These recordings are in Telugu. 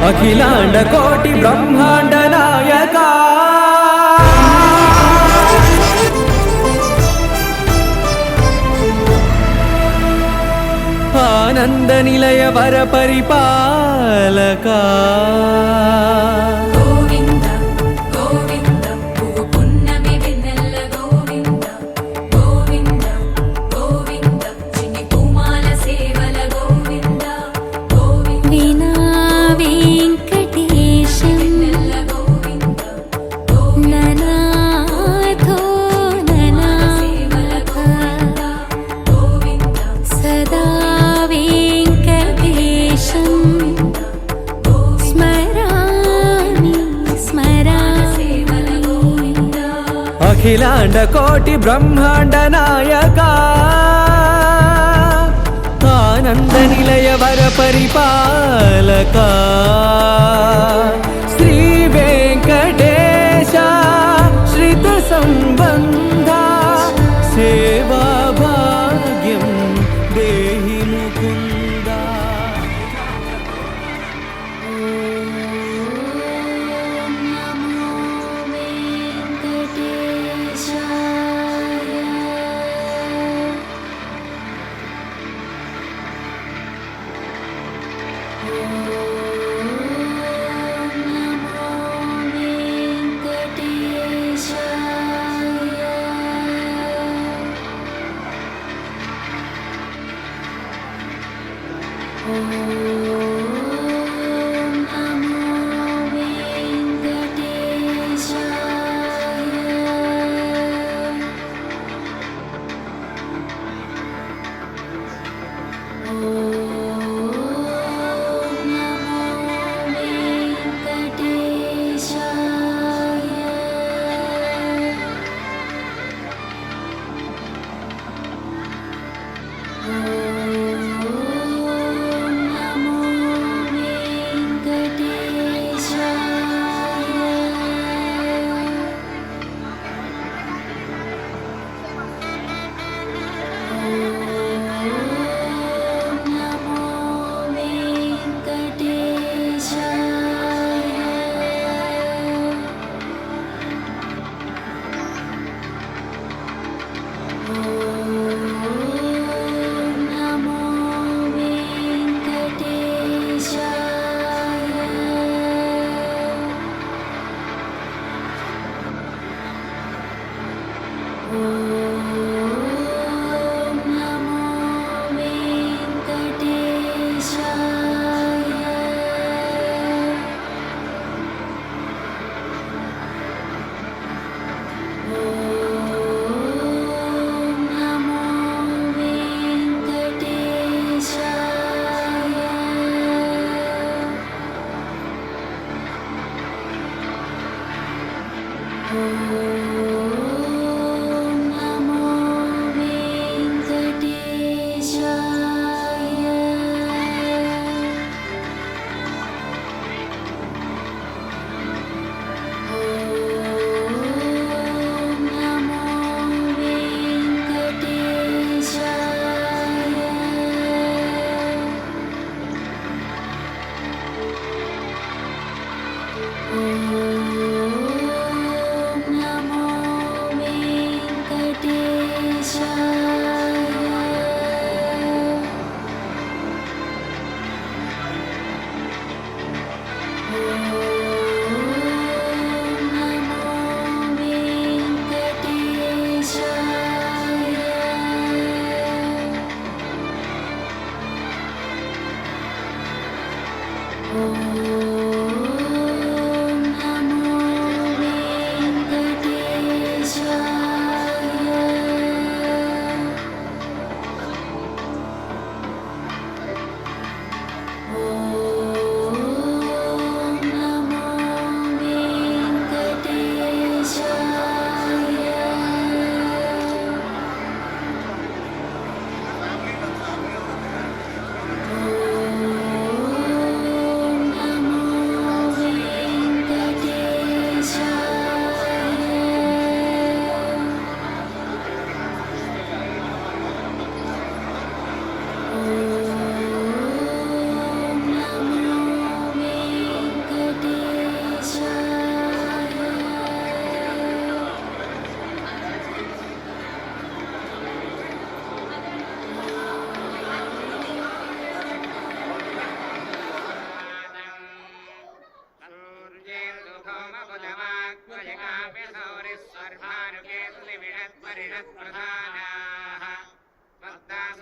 అఖిలాండ కోటి బ్రహ్మాండ నాయక ఆనంద నిలయ వర పరిపాలక అఖిలాండ కోటి బ్రహ్మాండ నాయక ఆనంద నిలయ వర పరిపాలక శ్రీ వెంకటేశ శ్రిత సంబంధ సేవా భాగ్యం దేహి ముకుంద.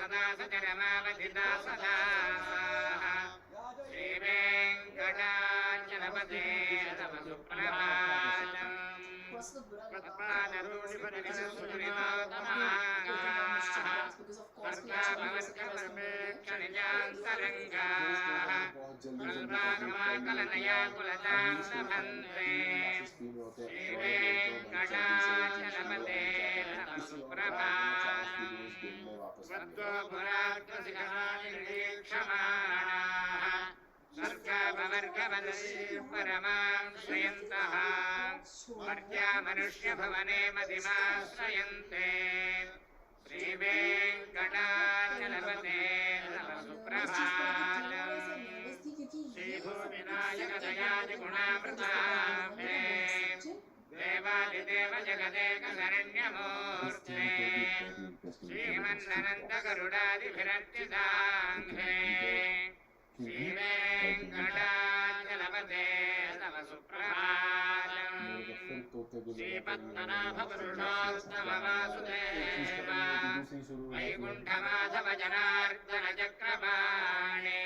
सदा सचरमावधिता सदा श्रीवेङ्कटाचलपते तव सुप्रभातम् कलनया कुलतां लभन्ते श्रीवेङ्कटाचलपते तव सुप्रभातम् स्वत्वपुरात्मशिखरानिरीक्षमाणाः स्वर्गापवर्गवदति परमां श्रयन्तः मर्त्या मनुष्यभवने मतिमाश्रयन्ते श्रीवेङ्कटाचलपते तव सुप्रभातम् श्रीभूमिनायकदयादिगुणामृताब्धे देवादिदेव जगदेकशरण्यमूर्ते श्रीमन्ननन्दगरुडादिभिरर्चिताङ्घ्रे श्रीवेङ्कटाचलपते तव सुप्रभातम् श्रीपद्मनाभपुरुषोत्तमवासुदेव वैकुण्ठमाधव जनार्दन चक्रपाणे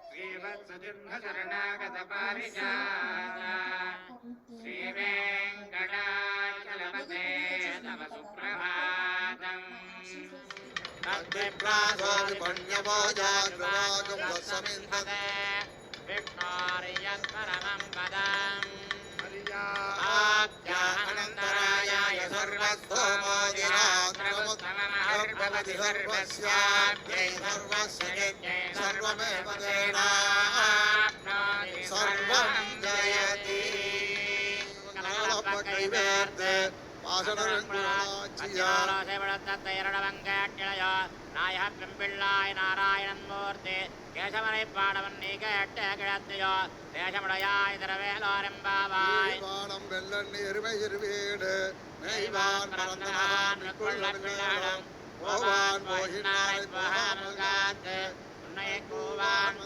श्रीवत्सजिह्नशरणागतपारिजात श्रीवेङ्कटाचलपते तव सुप्रभातम् तद्विप्रासोऽविपुण्यभोजाग्रवागुंवत्समिन्धते विष्णोर्यत्परमं पदम् आप्यानन्तरायाय सर्वस्तोमोदिरात्रमुत्तममहर्भवति सर्वस्याप्यै सर्वस्य नित्यै सर्वमेव तेनाप्नोति सर्वं जयति कलपकैवेर्ते நாயக பெம்பிள்ளாய் நாராயணன் மூர்த்தி கேசவனை பாடவன் நீ கேட்ட கிழத்தையோ தேசமுடையாய் திரவேலோரெம்பாவாய் வானம் வெள்ளன் எருமை இருவீடு நெய்வான் பரந்தனான் கொள்ளன் விளையாடும் போவான் போகினாரை போகாமல் காத்து உன்னை கூவான்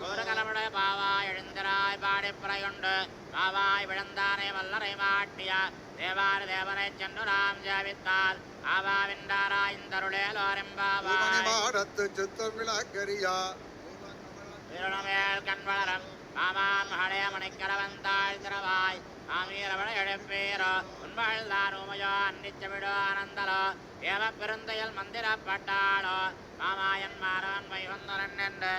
கோரகலமுடைய பாவாய் எழுந்திராய் பாடிப்புறையுண்டு பாவாய் விழுந்தானை வல்லரை மாட்டிய தேவாரி தேவனை சென்று நாம் ஜாவித்தால் ஆவாவிந்தாராய்ந்தருளேலோரெம்பாவாய் சித்தம் விளக்கரியா திருணமேல் கண் வளரம் மாமான் மகளே மணிக்கரவந்தாள் திரவாய் மாமீரவளை எழுப்பீரோ உண்மழ்தான் உமையோ அன்னிச்சமிடோ ஆனந்தலோ ஏவ பெருந்தையில் மந்திரப்பட்டாளோ மாமாயன் மாறவன் வைவந்தரன் என்று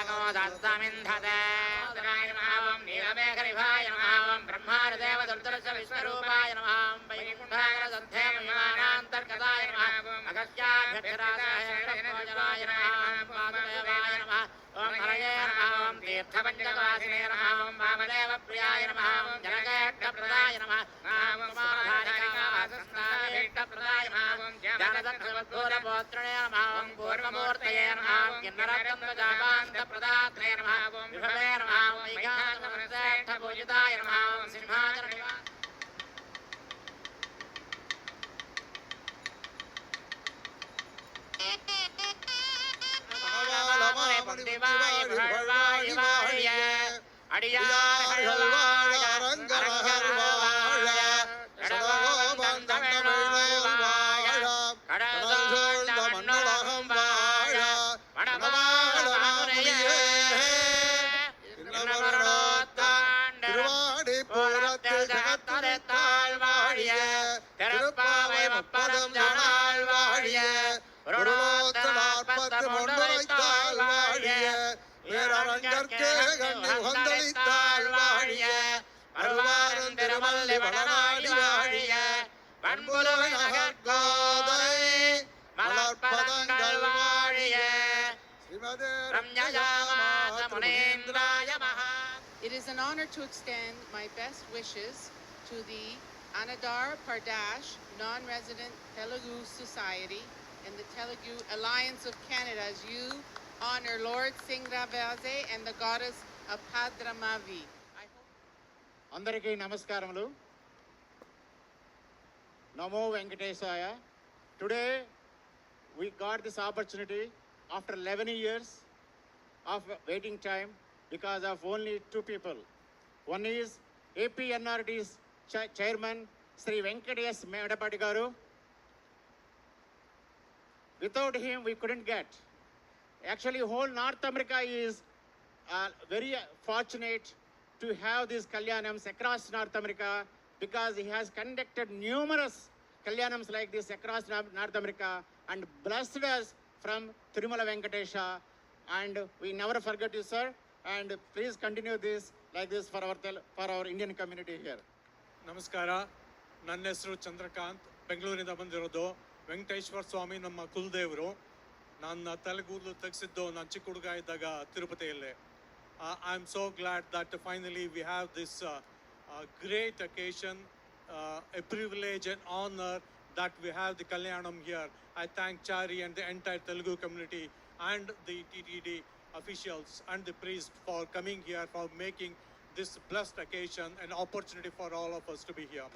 तद्विप्रासोऽविपण्यवोजागृवागोदस्तमिन्धते नमः नीलमेघरिभाय नमः ब्रह्मादिदेवदुर्दर्श विश्वरूपाय नमः वैकुण्ठाग्रसन्धेयमानान्तर्गताय नमः अगस्त्याभ्यक्षराय नमः वासुदेवाय नमः ओं हरये नमः ओं तीर्थपञ्चकवासिने नमः ओं वामदेवप्रियाय नमः ओं जनकेट्टप्रदाय नमः ओं माधारिकावासस्नाभीष्टप्रदाय नमः ओं ज्ञानदक्षवद्भूतपोत्रणे नमः ओं पूर्वमूर्तये नमः ओं किन्नरत्नजापान्तप्रदात्रे नमः ओं विभवे नमः ओं वैकान्तमनश्रेष्ठपूजिताय नमः ओं सिंहाचलनिवास It is an honor to extend my best wishes to the Anadar Pardash Non-Resident Telugu Society and the Telugu Alliance of Canada as you honor Lord Singravase and the goddess of Padramavi. అందరికీ నమస్కారములు. నమో వెంకటేశాయ. Today we got this opportunity after 11 years of waiting time because of only two people. One is APNRD's chairman, Sri Venkatesh Medapati Garu. Without him, we couldn't get. Actually, whole North America is very fortunate to have these Kalyanams across North America because he has conducted numerous Kalyanams like this across North America and blessed us from Tirumala Venkatesha. And we never forget you, sir. And please continue this like this for our Indian community here. ನಮಸ್ಕಾರ. ನನ್ನ ಹೆಸರು ಚಂದ್ರಕಾಂತ್. ಬೆಂಗಳೂರಿಂದ ಬಂದಿರೋದು. ವೆಂಕಟೇಶ್ವರ ಸ್ವಾಮಿ ನಮ್ಮ ಕುಲದೇವರು. ನನ್ನ ತಲೆಗೂದಲು ತೆಗೆಸಿದ್ದು ನಾನು ಚಿಕ್ಕ ಹುಡುಗ ಇದ್ದಾಗ ತಿರುಪತಿಯಲ್ಲಿ. I am so glad that finally we have this great occasion, a privilege and honor that we have the Kalyanam here. I thank Chari and the entire Telugu community and the TTD officials and the priest for coming here, for making this blessed occasion an opportunity for all of us to be here.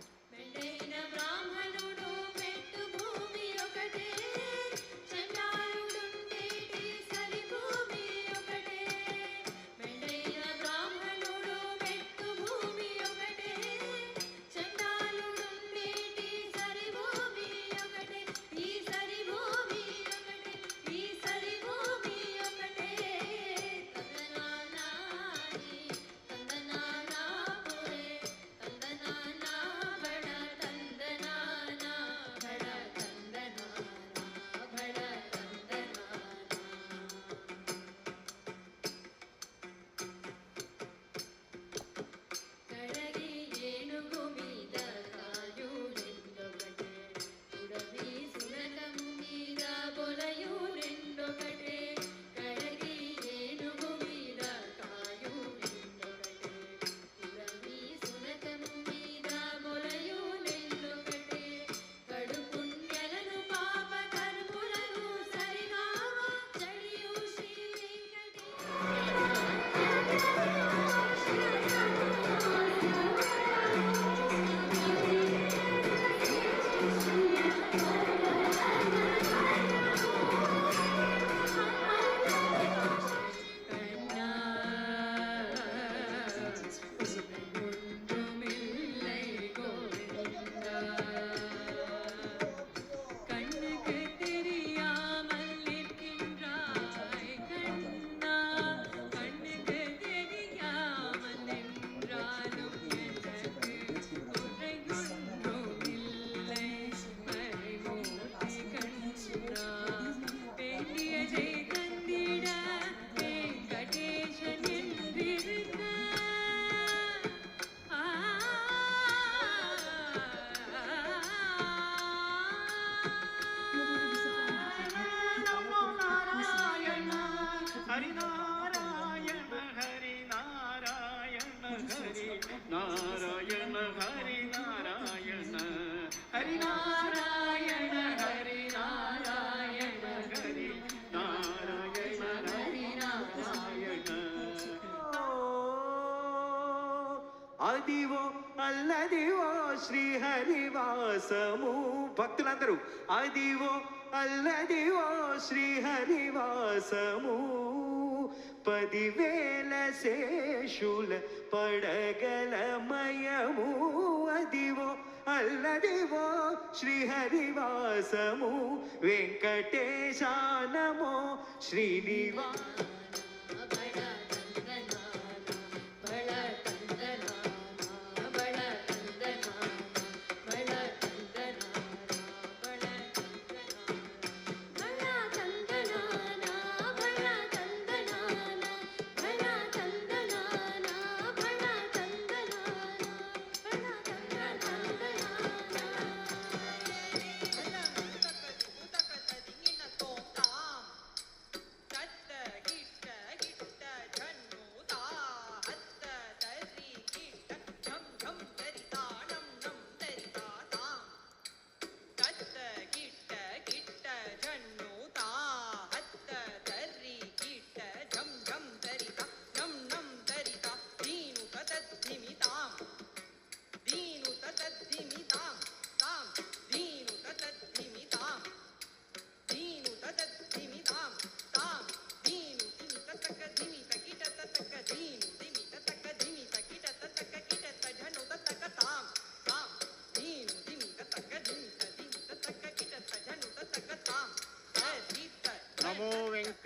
Adivo Alladivo శ్రీహరివాసము. భక్తులందరూ అదివో అల్లదివో శ్రీహరివాసము. 10,000 శేషుల పడగలమయము. అదివో అల్లదివో శ్రీహరివాసము. వెంకటేశానమో శ్రీనివాస. Hit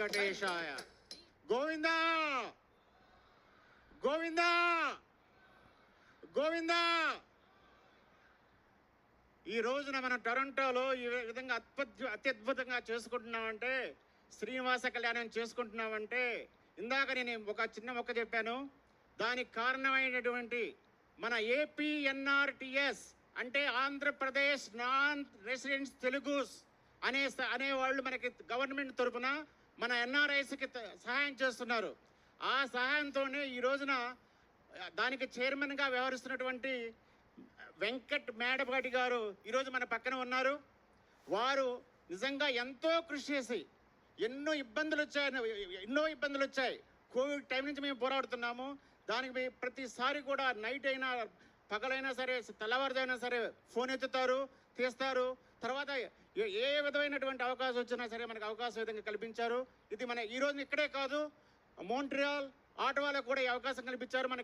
వెంకటేశాయ. గోవిందా గోవిందా గోవిందా. ఈ రోజున మనం టొరంటోలో ఈ విధంగా అత్యద్భుతంగా చేసుకుంటున్నామంటే, శ్రీనివాస కళ్యాణం చేసుకుంటున్నామంటే, ఇందాక నేను ఒక చిన్న మొక్క చెప్పాను. దానికి కారణమైనటువంటి మన ఏపీఎన్ఆర్టీఎస్ అంటే ఆంధ్రప్రదేశ్ నాన్ రెసిడెంట్స్ తెలుగుస్ అనేవాళ్ళు మనకి గవర్నమెంట్ తరఫున మన ఎన్ఆర్ఐస్కి సహాయం చేస్తున్నారు. ఆ సహాయంతోనే ఈ రోజున దానికి చైర్మన్గా వ్యవహరిస్తున్నటువంటి వెంకట్ మేడపాటి గారు ఈరోజు మన పక్కన ఉన్నారు. వారు నిజంగా ఎంతో కృషి చేసి ఎన్నో ఇబ్బందులు వచ్చాయి. కోవిడ్ టైం నుంచి మేము పోరాడుతున్నాము. దానికి ప్రతిసారి కూడా నైట్ అయినా పగలైనా సరే తెల్లవారుదైనా సరే ఫోన్ ఎత్తుతారు, తీస్తారు. తర్వాత ఏ విధమైనటువంటి అవకాశం వచ్చినా సరే మనకు అవకాశం విధంగా కల్పించారు. ఇది మన ఈ రోజు ఇక్కడే కాదు, మోంట్రియాల్ ఆటోవాలకు కూడా ఈ అవకాశం కల్పించారు. మన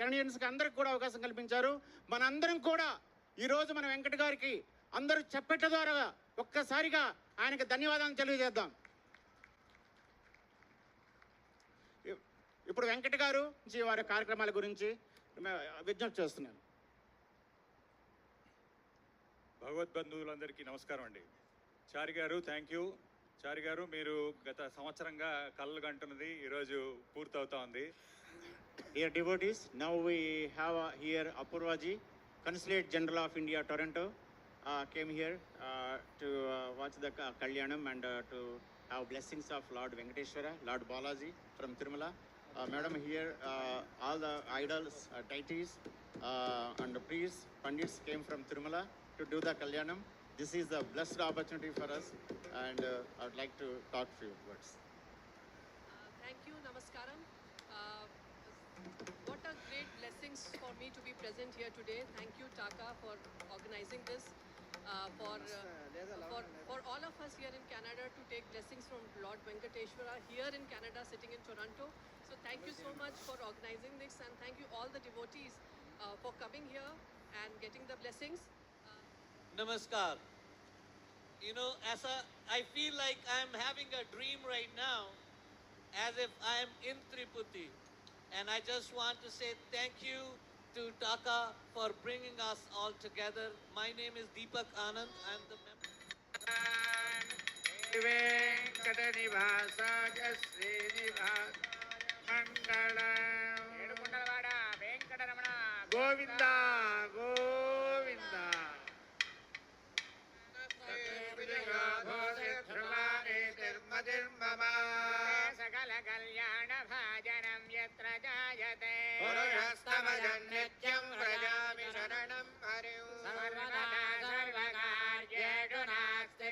కెనడియన్స్కి అందరికి కూడా అవకాశం కల్పించారు. మనందరం కూడా ఈరోజు మన వెంకట గారికి అందరూ చెప్పేట ద్వారా ఒక్కసారిగా ఆయనకు ధన్యవాదాలు తెలియజేద్దాం. ఇప్పుడు వెంకట గారు వారి కార్యక్రమాల గురించి విజ్ఞప్తి చేస్తున్నాను. భగవద్బంధువులందరికీ నమస్కారం అండి. చారి గారు, థ్యాంక్ యూ. చారి గారు, మీరు గత సంవత్సరంగా కళ్ళు కంటున్నది ఈరోజు పూర్తవుతా ఉంది. Dear devotees, now we have here Apurvaji, Consulate General of India, Toronto, came here to watch the Kalyanam and to have blessings of Lord Venkateshwara, Lord Balaji from Tirumala. Madam, here all the idols, deities and priests, pandits came from Tirumala to do the Kalyanam. This is a blessed opportunity for us, and I would like to talk few words. Thank you, Namaskaram. What a great blessings for me to be present here today. Thank you, Taka, for organizing this. For all of us here in Canada to take blessings from Lord Venkateshwara here in Canada, sitting in Toronto. So thank you so much for organizing this, and thank you all the devotees for coming here and getting the blessings. Namaskar. You know, I feel like I'm having a dream right now, as if I'm in Tripati. And I just want to say thank you to Taka for bringing us all together. My name is Deepak Anand. I'm the member. Govinda Govinda. సకల కళ్యాణ భాజనం యత్ర జాయతే నిత్యం ప్రజామి శరణం హరిం సర్వదా సర్వకార్యేషు నాస్తి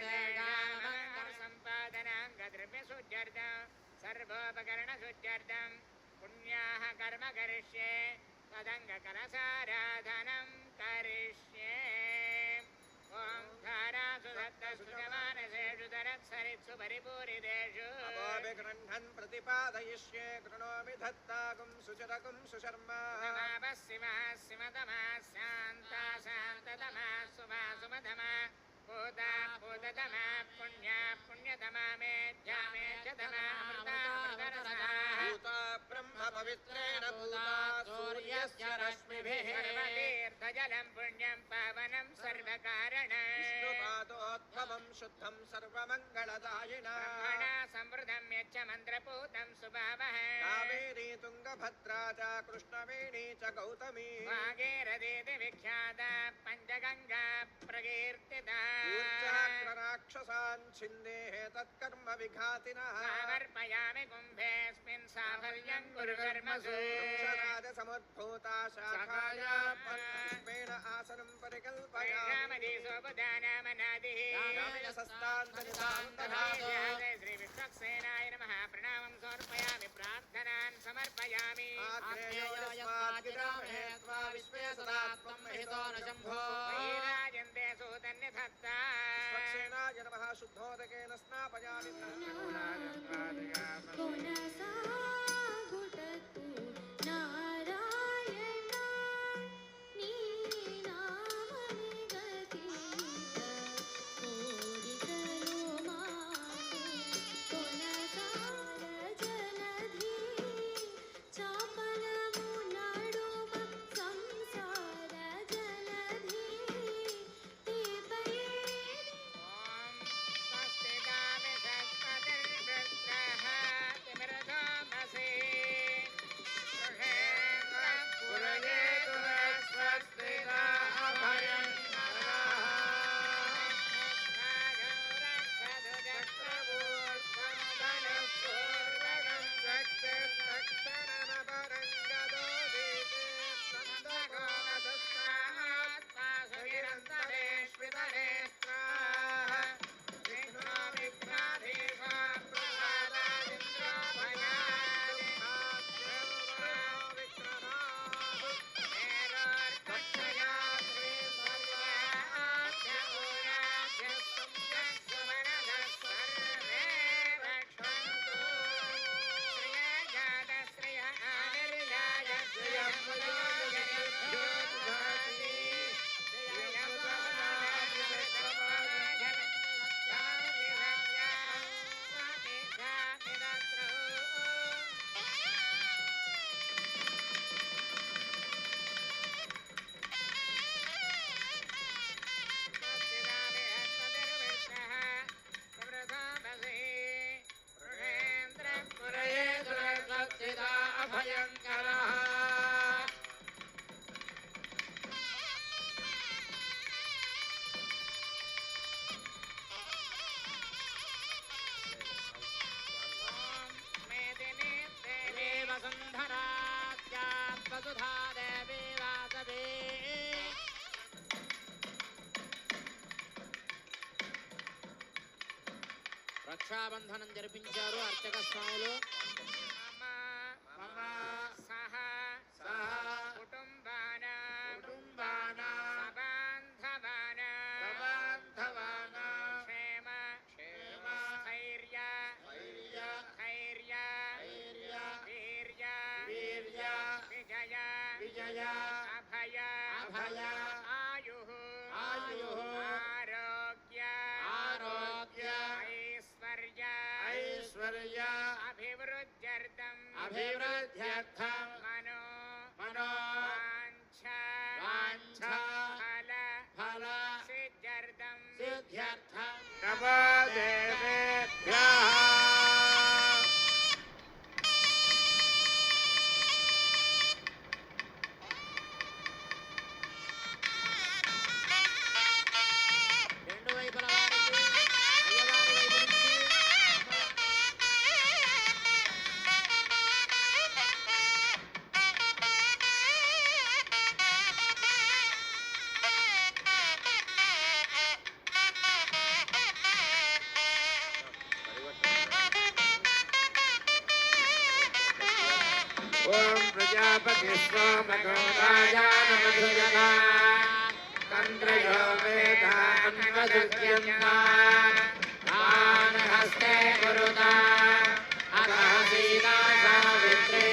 మంగళ సంపాదనాంగ ద్రవ్య శుద్ధ్యర్థం సర్వోపకరణ శుద్ధ్యర్థం పుణ్యాః కర్మ కరిష్యే తదంగ కలసారాధనం కరిష్యే. ఓం ధారాసు దత్త సుజమానసేషు దరత్సరిత్సు పరిపూరితేషు గృహ్ణన్ ప్రతిపాదయిష్యే కృణోమి దత్తాకం సుచరకం సుశర్మా పశ్చిమా శాంతా శాంతతమా సుమా సుమధమా భూతా భూతతమా పుణ్యా పుణ్యతమా మేధ్యా మేధ్యతమా అమృతా అమృతరసా భూతా బ్రహ్మ పవిత్రేణ భూతా సూర్యస్య రశ్మిభిః సర్వతీర్థజలం పుణ్యం పావనం సర్వకారణం విష్ణుపాదోద్భవం శుద్ధం సర్వమంగళదాయినా బ్రహ్మణా సంవృతం యచ్చ మంత్రపూతం సుభావః కావేరీ తుంగభద్రా చ కృష్ణవేణీ చ గౌతమీ భాగీరథీతి విఖ్యాత పంచగంగా ప్రకీర్తితా రాక్షసాన్ ఛిందేః తత్కర్మ విఘాతినః సమర్పయామి కుంభేస్మిన్ సాఫల్యం కురు కర్మసు వృక్షరాజ సముద్భూతా శాఖాయా పుష్పేణ ఆసనం పరికల్పయామి సోపదానామనాదిః శ్రీ విశ్వక్సేనాయ నమః ప్రణామం సమర్పయామి ప్రార్థనాన్ సమర్పయామి వైరాజంతే సూతన్యధత్తా విశ్వక్సేనాయ నమః శుద్ధోదకేన స్నాపయామి నారాయణ రక్షాబంధనం జరిపించారు అర్చక స్వాములు. మమ సహ కుటుంబానా సబాంధవానా క్షేమ స్థైర్య వీర్య విజయ అభయ ఆయుః ఆరోగ్య ఐశ్వర్య అభివృద్ధ్యర్థం మనో వాంఛ ఫల సిద్ధ్యర్థం నమో దేవేభ్యః. రెండు వైపుల వారికి అయ్యవారి వైపు నుంచి ఓం ప్రజాపతి స్వామగౌరాయానమధుజన తంత్రయో వేదాన్వసుజ్యంతాన్ హస్తే కురుతా అతః సీతా సావిత్రీ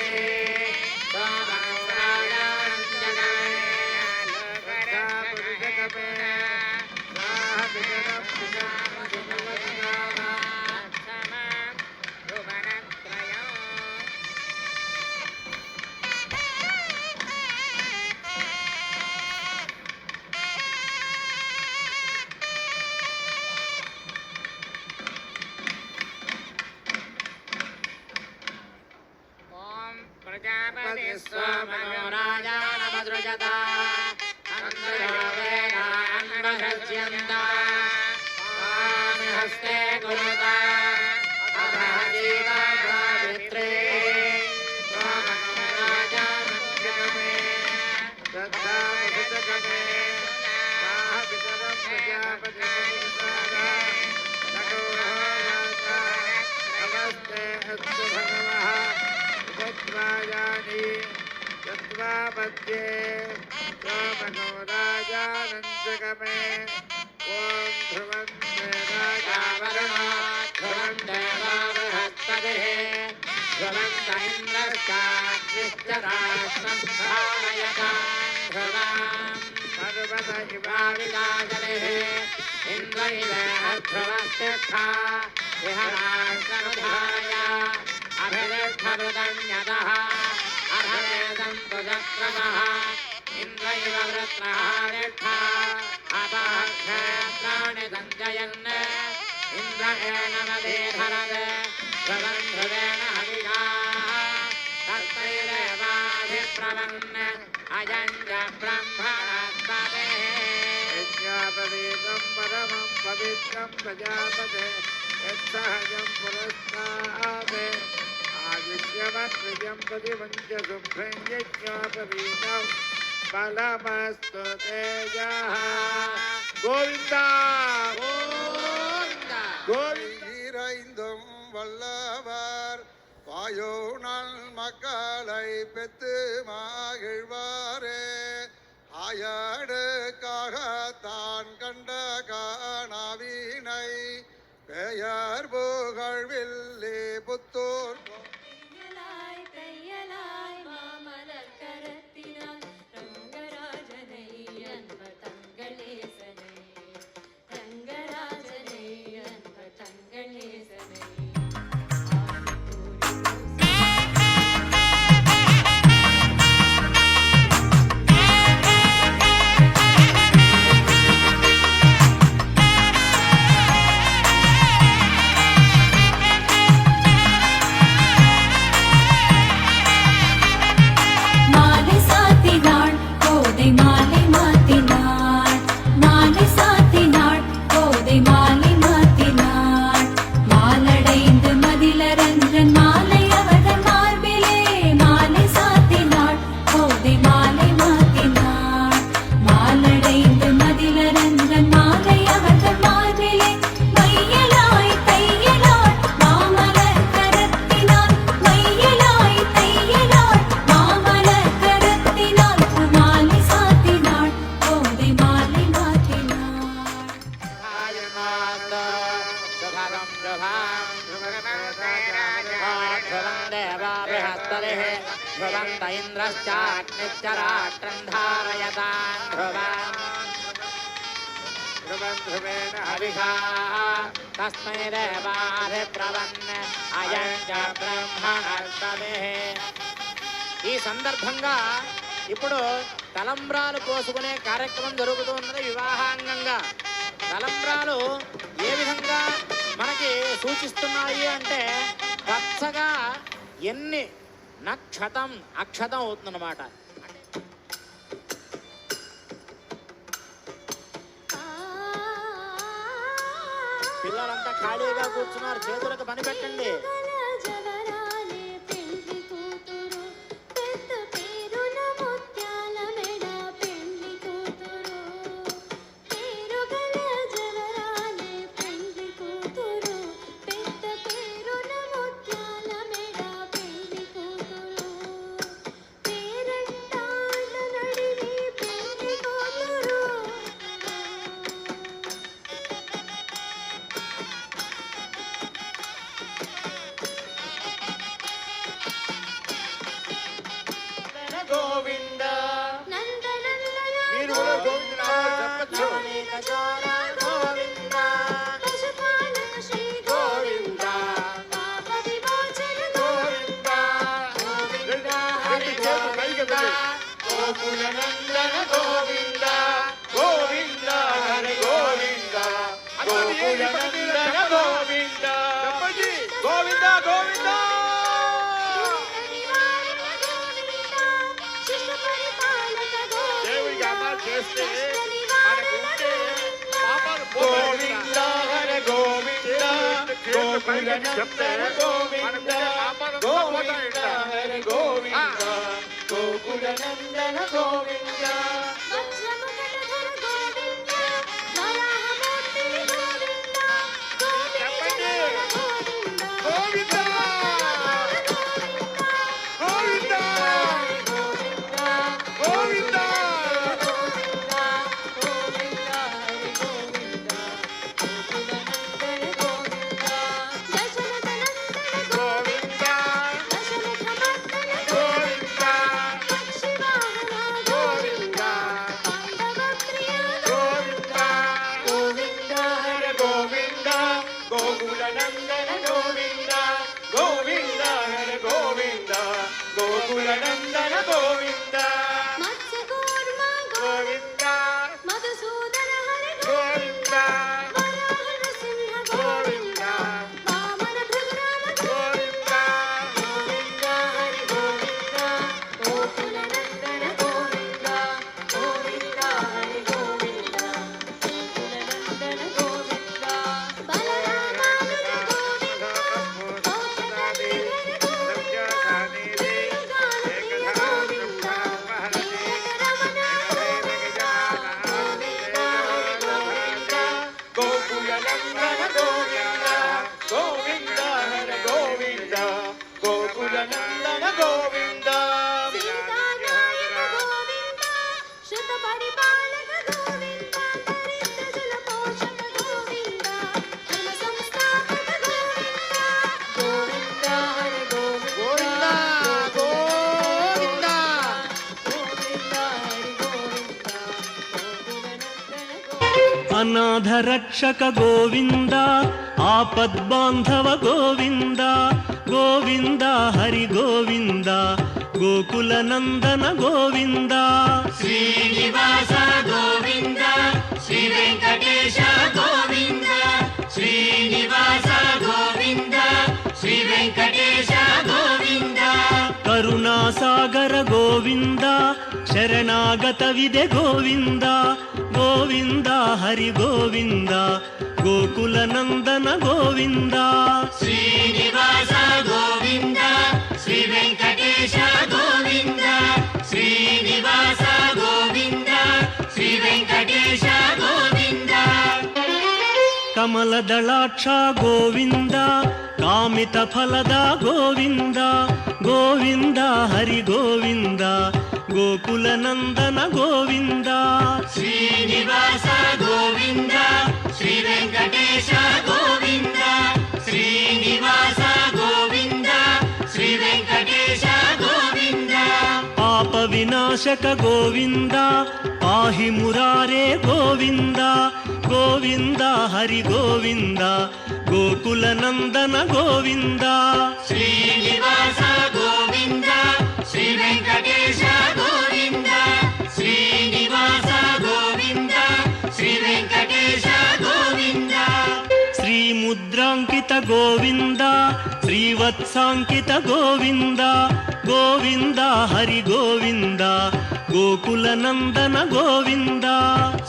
ప్రజాపతి స్వామగౌరాయానమధుజత తంత్రయో వేదాన్వసుజ్యంతాన్ హస్తే కురుతా అతః సీతా సావిత్రీ నమస్తే అస్తు భగవః ఉపత్వాయాని తత్వాపద్యే సోమగౌరాజానందగమే ఓం ధ్రువం వరుణో ధ్రువం దేవో బృహస్పతిః ధ్రువం ఇంద్రశ్చాగ్నిశ్చరాష్ట్రం ధారయతాం ధ్రువం సర్వద వికాజలిః ఇంద్ర ఇవేహ ధ్రువస్తిష్ఠా విహరాష్ట్రముధాయ అభిరిష్ఠమృతన్యతః అధరేదం తుజక్రమః ఇంద్ర ఇవ వృత్రహారిష్ఠా అపః క్షేత్రాణి సంజయన్ ఇంద్ర ఏనమధీధరద్ ధ్రువం ధ్రువేణ హవిషాః తత్తైరేవాభిప్రవన్ అయం చ బ్రహ్మణస్పతిః యజ్ఞాపవేదం పరమం పవిత్రం ప్రజాపతే యత్సహజం పురస్కాదే ఆదిశ్యమత్రిజం ప్రతివంచ శుభ్రం యజ్ఞాపవేదం బలమస్తు తేజః గోవింద గోవింద ஈரைந்தும் வல்லவர் வாயோனால் மக்களை பெத்து மகிழ்வாரே ஆயடுக்காக தான் கண்ட காணாவினை பெயர் புகழ்வில்லி புத்தூர் தையலாய் மாமலர் கரத்தினால் ரங்கராஜனை அன்பர் தங்களேசனை ரங்கராஜனை அன்பர் தங்களேசனை ध्रुवन्त इन्द्रश्चाग्निश्च राष्ट्रं धारयतान् ध्रुवम् ध्रुवेण हविषा तस्मै देवाधिब्रवन् अयं च ब्रह्मणस्तमेः. ఈ సందర్భంగా ఇప్పుడు తలంబ్రాలు పోసుకునే కార్యక్రమం జరుగుతూ ఉన్నది వివాహాంగంగా. తలంబ్రాలు ఏ విధంగా మనకి సూచిస్తున్నాయి అంటే పచ్చగా ఎన్ని నక్షతం అక్షతం అవుతుందన్నమాట. పిల్లలంతా ఖాళీగా కూర్చున్నారు, చేతులకు పని పెట్టండి. గోకులనందన గోవింద గోవింద హరి గోవింద గోకులనందన గోవింద గోవింద గోవింద. దేవుడికి అమలు చేస్తే మనకుంటే పాపాలు గోవింద హరి గోవింద గోకులనందన గోవింద గోవింద హరి గోవింద గోకులనందన గోవింద. గోకులనందన గోవింద మత్స్యకూర్మ గోవింద మధుసూదన హరి గోవింద వరాహ నృసింహ గోవింద వామన భృగురామ గోవింద గోవింద హరి గోవింద గోకులనందన గోవింద గోవింద హరి గోవింద గోకులనందన గోవింద బలరామానుజ గోవింద కౌశికాది గోకులనందన గోవింద సీతానాయక గోవింద శృత పరిపాలక గోవింద దరిద్రజల పోషక గోవింద ధర్మ సంస్థాపక గోవింద గోవింద హరి గోవింద గోవింద గోవింద హరి గోవింద గోకులనందన అనాథ రక్షక గోవింద ఆపద్బాంధవ గోవింద గోవింద హరి గోవింద గోకులనందన గోవింద శ్రీనివాస గోవింద శ్రీ వెంకటేశ గోవింద శ్రీనివాస గోవింద శ్రీ వెంకటేశ గోవింద కరుణాసాగర గోవింద శరణాగత విదే గోవింద గోవింద హరి గోవింద గోకులనందన గోవింద శ్రీనివాస గోవింద శ్రీ వెంకటేశ గోవింద శ్రీనివాస గోవింద శ్రీ వెంకటేశ గోవింద కమలదళాక్ష గోవింద కామిత ఫలద గోవింద గోవింద హరి గోవింద గోకులనందన గోవింద శ్రీనివాస గోవింద శ్రీ వెంకటేశ గోవింద శ్రీనివాస గోవింద శ్రీ వెంకటేశ గోవింద వినాశక గోవింద పాహి మురారే గోవింద గోవింద హరి గోవింద గోకుల నందన గోవింద శ్రీనివాస గోవింద శ్రీ వెంకటేశ గోవింద శ్రీనివాస గోవింద శ్రీ వెంకటేశ గోవింద శ్రీముద్రాంకిత గోవింద శ్రీవత్సాంకిత గోవింద గోవింద హరి గోవింద గోకుల నందన గోవింద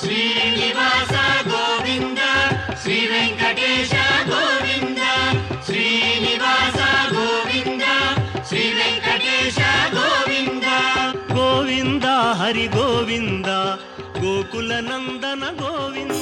శ్రీనివాస గోవింద శ్రీ వెంకటేశ గోవింద శ్రీనివాస గోవింద శ్రీ వెంకటేశ గోవింద గోవింద హరి గోవింద గోకుల నందన గోవింద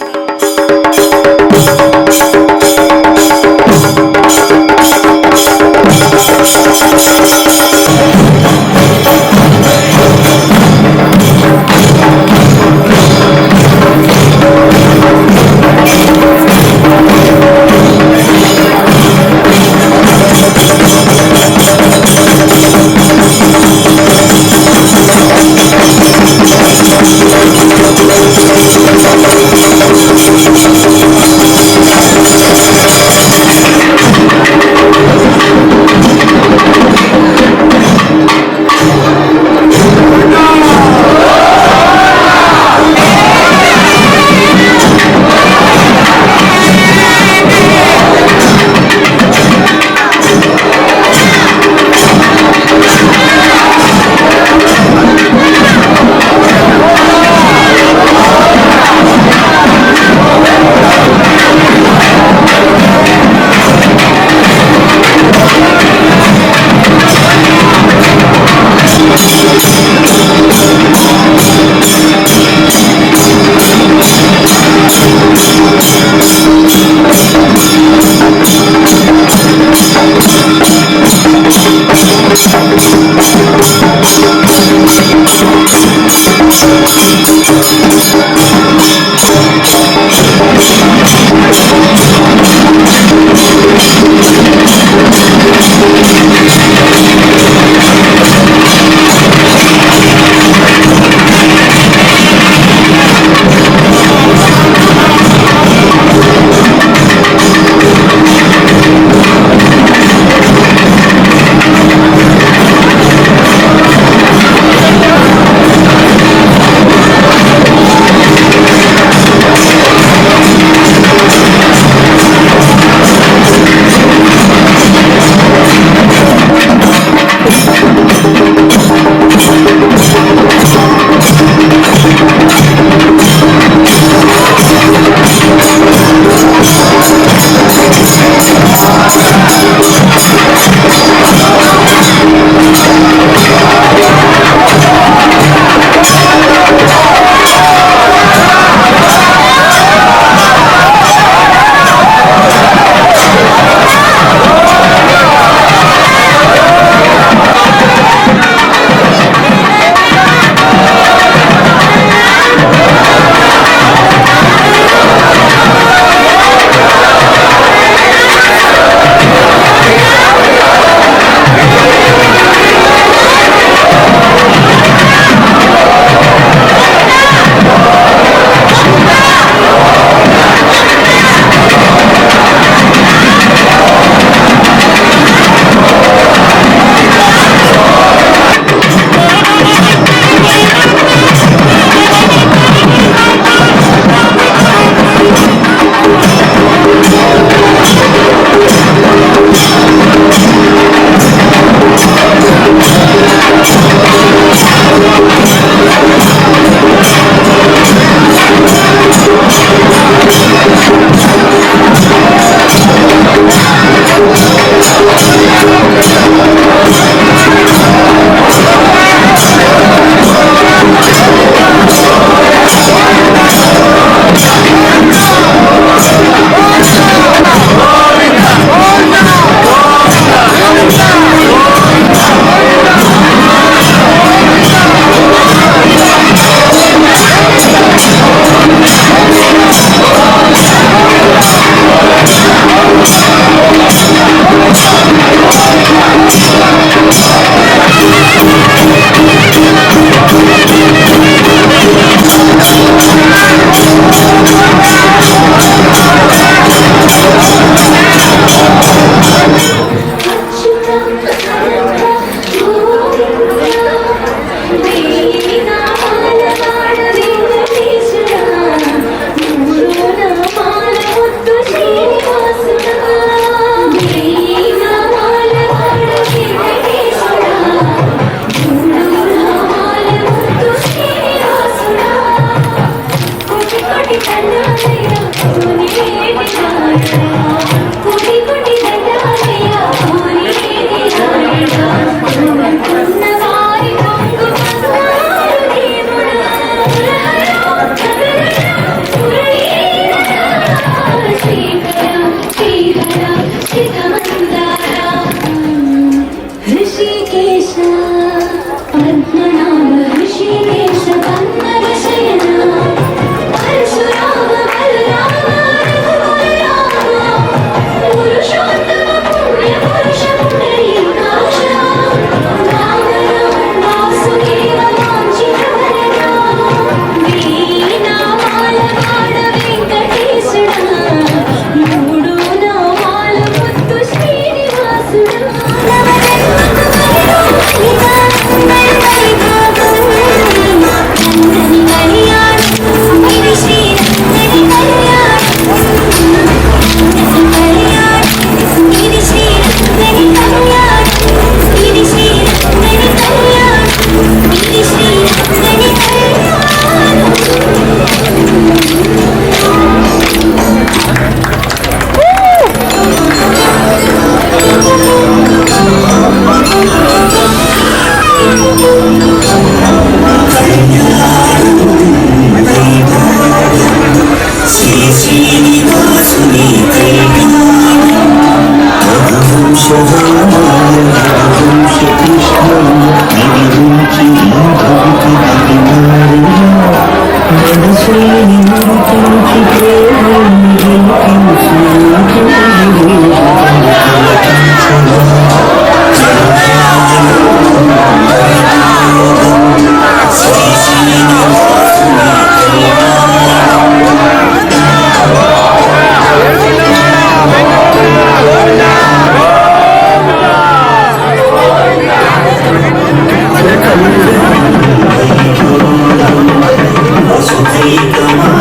Thank you.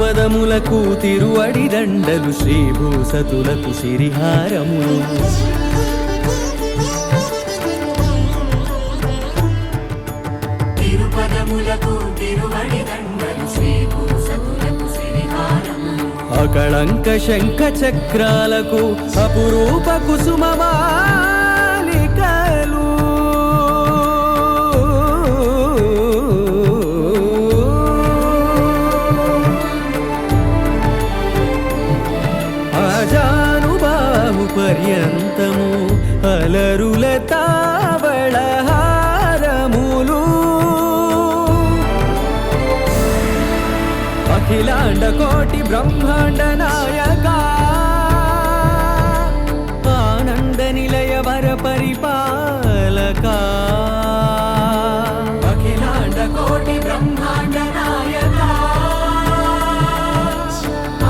తిరుపదములకు తిరువడి దండలు శ్రీభూసతులకు సిరిహారములు తిరుపదములకు తిరువడి దండలు శ్రీభూసతులకు సిరిహారములు అకళంక శంఖ చక్రాలకు అపురూప కుసుమమాలికలు ఆజానుబాహు పర్యంతము అలరుల తావళహారములు అఖిలాండ కోటి బ్రహ్మాండ నాయక ఆనంద నిలయ వర పరిపాలక అఖిలాండ కోటి బ్రహ్మాండ నాయక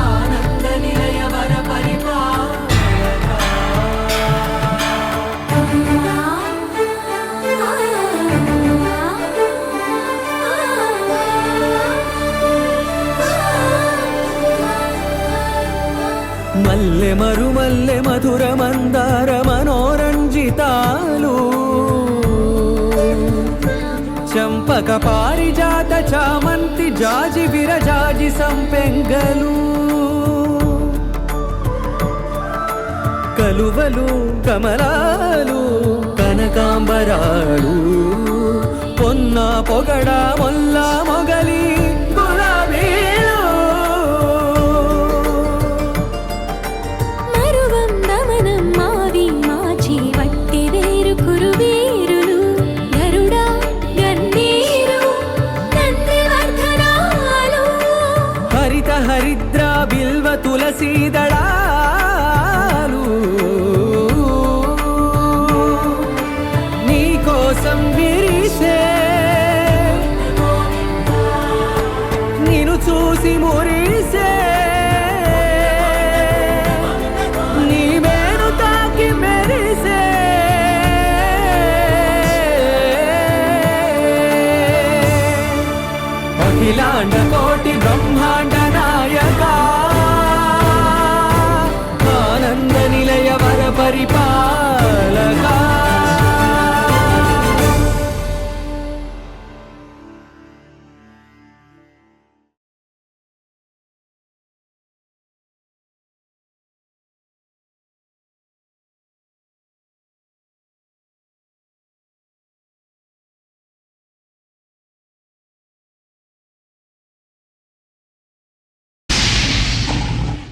ఆనంద నిలయ వర పరిపాలక మల్లె మరుమల్లె మధుర మందార మనోరంజితాలు చంపక పారిజాత చామంతి జాజి విరజాజి సంపెంగలు కలువలు కమలాలు కనకాంబరాలు పొన్న పొగడ మొల్ల మొగలి గులాబీలు మరువందమనం మావి మాచి వట్టి వేరు కురువీరులు గరుడా గన్నీరు నందివర్ధనాలు హరిత హరిద్ర బిల్వ తులసీ దళాలు నీ కోసం విరిసే నిన్ను చూసి మురిసే నీ మేను తాకి మెరిసే అఖిలాండ కోటి బ్రహ్మాండ నాయక ఆనంద నిలయ వర పరిపాలక